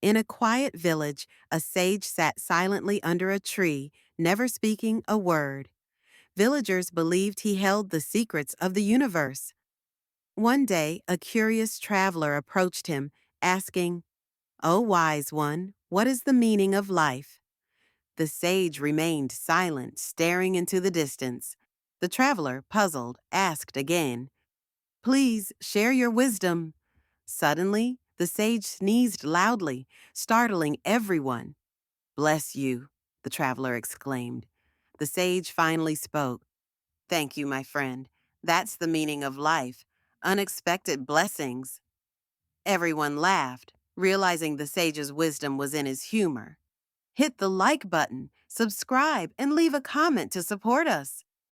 In a quiet village, a sage sat silently under a tree, never speaking a word. Villagers believed he held the secrets of the universe. One day, a curious traveler approached him, asking, "O wise one, what is the meaning of life?" The sage remained silent, staring into the distance. The traveler, puzzled, asked again, "Please share your wisdom." Suddenly, the sage sneezed loudly, startling everyone. "Bless you," the traveler exclaimed. The sage finally spoke. "Thank you, my friend. That's the meaning of life. Unexpected blessings." Everyone laughed, realizing the sage's wisdom was in his humor. Hit the like button, subscribe, and leave a comment to support us.